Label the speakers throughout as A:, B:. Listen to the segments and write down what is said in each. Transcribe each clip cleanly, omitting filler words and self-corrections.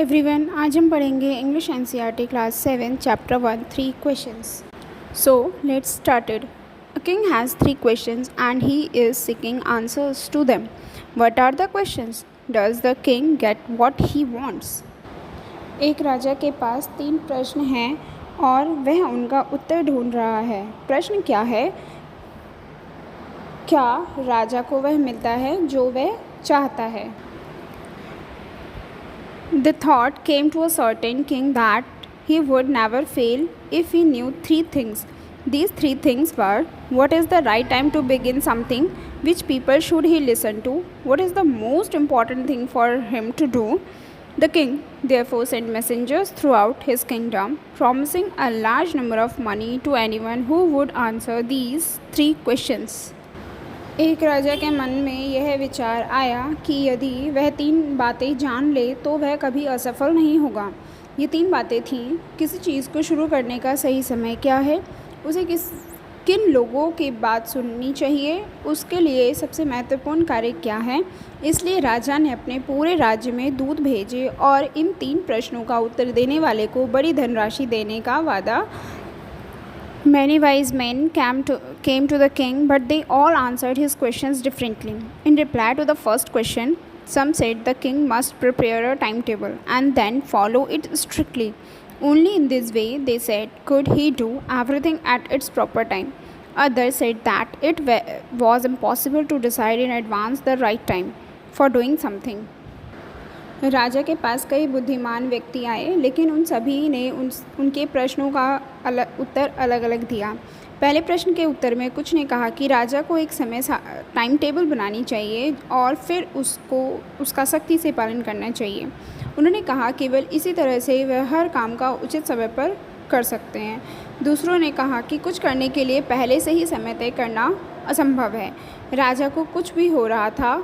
A: Everyone, आज हम पढ़ेंगे English NCERT class 7 chapter 1 3 questions. So let's started. A king has 3 questions and he is seeking answers to them. What are the questions? Does the king get what he wants? एक राजा के पास 3 प्रश्न हैं और वह उनका उत्तर ढूंढ रहा है. प्रश्न क्या है? क्या राजा को वह मिलता है जो वह चाहता है? The thought came to a certain king that he would never fail if he knew 3 things. These 3 things were: what is the right time to begin something, which people should he listen to, what is the most important thing for him to do. The king therefore sent messengers throughout his kingdom, promising a large number of money to anyone who would answer these 3 questions. एक राजा के मन में यह विचार आया कि यदि वह 3 बातें जान ले तो वह कभी असफल नहीं होगा. ये 3 बातें थीं: किसी चीज़ को शुरू करने का सही समय क्या है, उसे किन लोगों की बात सुननी चाहिए, उसके लिए सबसे महत्वपूर्ण कार्य क्या है. इसलिए राजा ने अपने पूरे राज्य में दूत भेजे और इन 3 प्रश्नों का उत्तर देने वाले को बड़ी धनराशि देने का वादा. Many wise men came to the king, but they all answered his questions differently. In reply to the first question, some said the king must prepare a timetable and then follow it strictly. Only in this way, they said, could he do everything at its proper time. Others said that it was impossible to decide in advance the right time for doing something. राजा के पास कई बुद्धिमान व्यक्ति आए, लेकिन उन सभी ने उनके प्रश्नों का उत्तर अलग अलग दिया. पहले प्रश्न के उत्तर में कुछ ने कहा कि राजा को एक समय टाइम टेबल बनानी चाहिए और फिर उसका सख्ती से पालन करना चाहिए. उन्होंने कहा केवल इसी तरह से वह हर काम का उचित समय पर कर सकते हैं. दूसरों ने कहा कि कुछ करने के लिए पहले से ही समय तय करना असंभव है. राजा को कुछ भी हो रहा था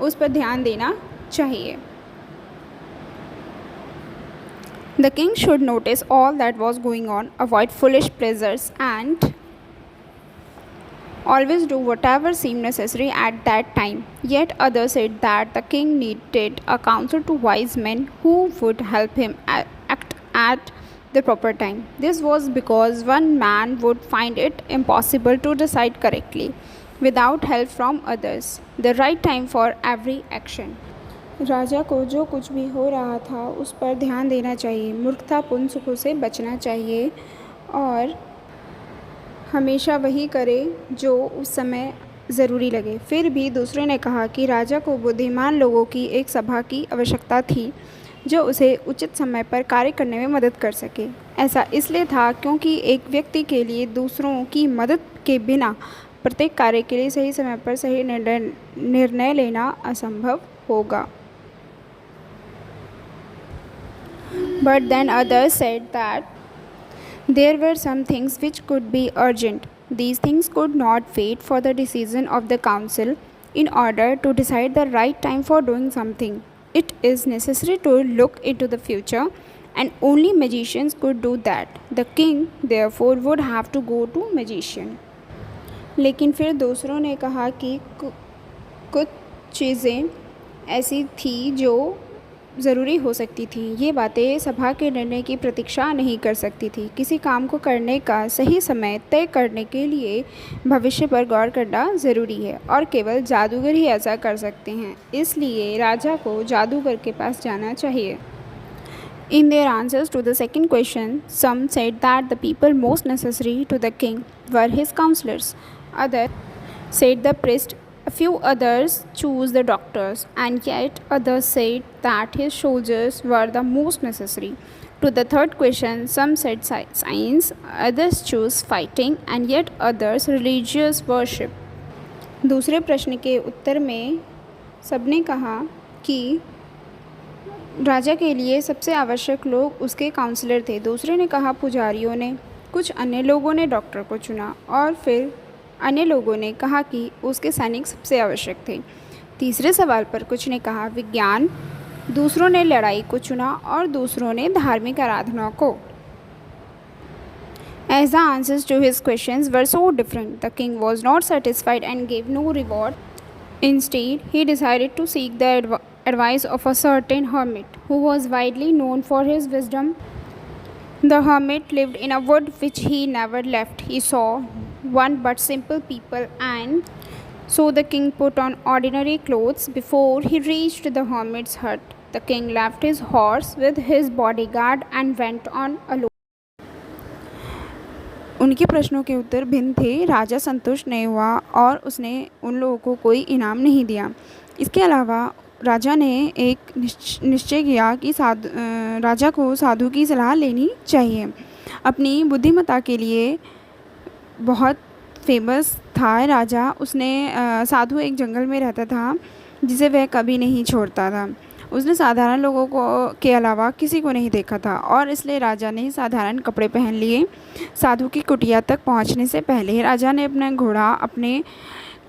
A: उस पर ध्यान देना चाहिए. The king should notice all that was going on, avoid foolish pleasures, and always do whatever seemed necessary at that time. Yet others said that the king needed a council to wise men who would help him act at the proper time. This was because one man would find it impossible to decide correctly without help from others. The right time for every action. राजा को जो कुछ भी हो रहा था उस पर ध्यान देना चाहिए, मूर्खतापूर्ण सुखों से बचना चाहिए और हमेशा वही करे जो उस समय ज़रूरी लगे. फिर भी दूसरों ने कहा कि राजा को बुद्धिमान लोगों की एक सभा की आवश्यकता थी जो उसे उचित समय पर कार्य करने में मदद कर सके. ऐसा इसलिए था क्योंकि एक व्यक्ति के लिए दूसरों की मदद के बिना प्रत्येक कार्य के लिए सही समय पर सही निर्णय लेना असंभव होगा. But then others said that there were some things which could be urgent. These things could not wait for the decision of the council. In order to decide the right time for doing something, it is necessary to look into the future, and only magicians could do that. The king therefore would have to go to magician. लेकिन फिर दूसरों ने कहा कि कुछ चीज़ें ऐसी थी जो ज़रूरी हो सकती थी. ये बातें सभा के निर्णय की प्रतीक्षा नहीं कर सकती थी. किसी काम को करने का सही समय तय करने के लिए भविष्य पर गौर करना ज़रूरी है और केवल जादूगर ही ऐसा कर सकते हैं. इसलिए राजा को जादूगर के पास जाना चाहिए. In their answers to the second question, some said that the people most necessary to the king were his counselors. Others said the priest. A few others chose the doctors, and yet others said that his soldiers were the most necessary. To the third question, some said science, others chose fighting, and yet others religious worship. दूसरे प्रश्न के उत्तर में सबने कहा कि राजा के लिए सबसे आवश्यक लोग उसके काउंसलर थे. दूसरे ने कहा पुजारियों ने. कुछ अन्य लोगों ने डॉक्टर को चुना और फिर अन्य लोगों ने कहा कि उसके सैनिक सबसे आवश्यक थे. तीसरे सवाल पर कुछ ने कहा विज्ञान, दूसरों ने लड़ाई को चुना और दूसरों ने धार्मिक आराधना को. As the answers to his questions were so different, the king was not satisfied and gave no reward. Instead, he decided to seek the advice of a certain hermit who was widely known for his wisdom. The hermit lived in a wood which he never left. He saw one but simple people, and so the king put on ordinary clothes. Before he reached the hermit's hut, the king left his horse with his bodyguard and went on alone. उनके प्रश्नों के उत्तर भिन्न थे। राजा संतुष्ट नहीं हुआ और उसने उन लोगों को कोई इनाम नहीं दिया। इसके अलावा राजा ने एक निश्चय किया कि राजा को साधु की सलाह लेनी चाहिए। अपनी बुद्धिमत्ता के लिए बहुत फेमस था राजा। उसने साधु एक जंगल में रहता था जिसे वह कभी नहीं छोड़ता था। उसने साधारण लोगों को के अलावा किसी को नहीं देखा था और इसलिए राजा ने साधारण कपड़े पहन लिए। साधु की कुटिया तक पहुंचने से पहले राजा ने अपना घोड़ा अपने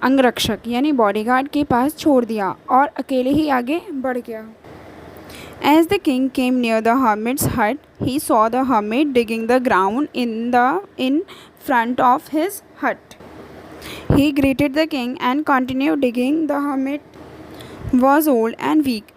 A: अंगरक्षक यानी बॉडीगार्ड के पास छोड़ दिया और अकेले ही आगे बढ़ गया। As the king came near the hermit's hut, he saw the hermit digging the ground in front of his hut. He greeted the king and continued digging. The hermit was old and weak,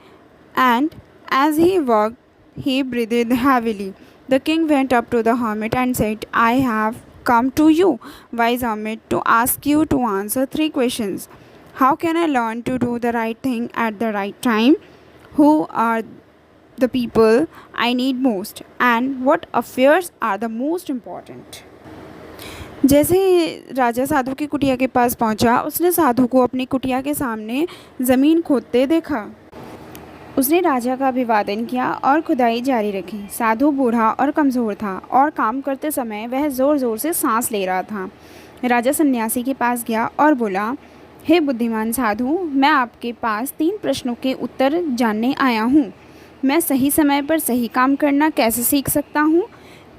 A: and as he worked, he breathed heavily. The king went up to the hermit and said, I have come to you, wise hermit, to ask you to answer 3 questions. How can I learn to do the right thing at the right time? Who are the people I need most? And what affairs are the most important? जैसे ही राजा साधु की कुटिया के पास पहुंचा, उसने साधु को अपनी कुटिया के सामने ज़मीन खोदते देखा। उसने राजा का अभिवादन किया और खुदाई जारी रखी। साधु बूढ़ा और कमज़ोर था और काम करते समय वह ज़ोर ज़ोर से सांस ले रहा था। राजा सन्यासी के पास गया और बोला, हे बुद्धिमान साधु, मैं आपके पास 3 प्रश्नों के उत्तर जानने आया हूँ। मैं सही समय पर सही काम करना कैसे सीख सकता हूँ?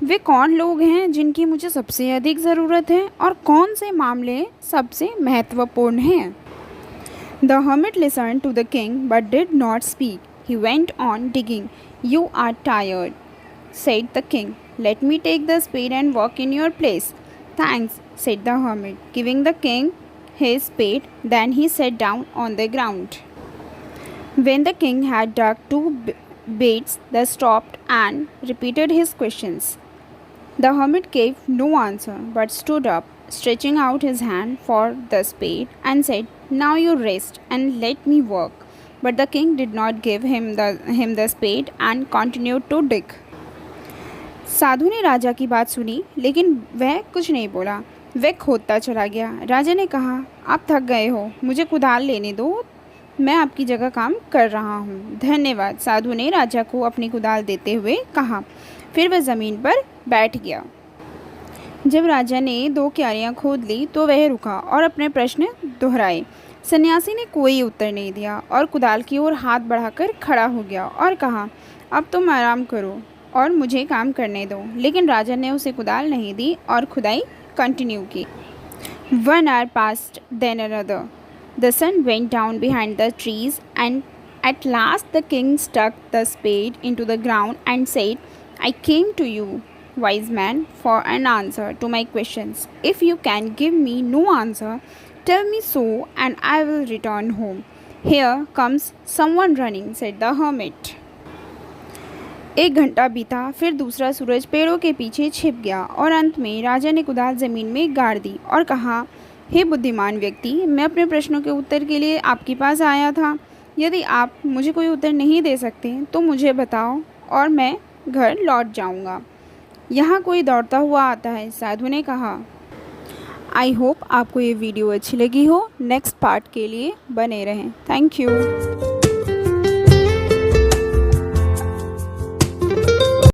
A: वे कौन लोग हैं जिनकी मुझे सबसे अधिक ज़रूरत है और कौन से मामले सबसे महत्वपूर्ण हैं? The hermit listened to the king but did not speak. He went on digging. You are tired, said the king. Let me take the spade and work in your place. Thanks, said the hermit, giving the king his spade. Then he sat down on the ground. When the king had dug 2 beds, they stopped and repeated his questions. The hermit gave no answer but stood up, stretching out his hand for the spade, and said, Now you rest and let me work. But the king did not give him the spade and continued to dig. साधु ने राजा की बात सुनी, लेकिन वह कुछ नहीं बोला। वह खोदता चला गया। राजा ने कहा, आप थक गए हो, मुझे कुदाल लेने दो, मैं आपकी जगह काम कर रहा हूँ। धन्यवाद, साधु ने राजा को अपनी कुदाल देते हुए कहा। फिर वह ज़मीन पर बैठ गया। जब राजा ने 2 क्यारियाँ खोद ली तो वह रुका और अपने प्रश्न दोहराए। सन्यासी ने कोई उत्तर नहीं दिया और कुदाल की ओर हाथ बढ़ाकर खड़ा हो गया और कहा, अब तुम आराम करो और मुझे काम करने दो। लेकिन राजा ने उसे कुदाल नहीं दी और खुदाई कंटिन्यू की। 1 hour passed, then another. The sun went down behind the trees, and at last the king stuck the spade into the ground and said, I came to you, wise man, for an answer to my questions. If you can give me no answer, tell me so, and I will return home. Here comes someone running, said the hermit. 1 घंटा बीता, फिर दूसरा सूरज पेड़ों के पीछे छिप गया और अंत में राजा ने कुदाल ज़मीन में गाड़ दी और कहा, हे बुद्धिमान व्यक्ति, मैं अपने प्रश्नों के उत्तर के लिए आपके पास आया था। यदि आप मुझे कोई उत्तर नहीं दे सकते तो मुझे बताओ और मैं घर लौट जाऊंगा। यहाँ कोई दौड़ता हुआ आता है, साधु ने कहा। आई होप आपको ये वीडियो अच्छी लगी हो। नेक्स्ट पार्ट के लिए बने रहें। Thank you.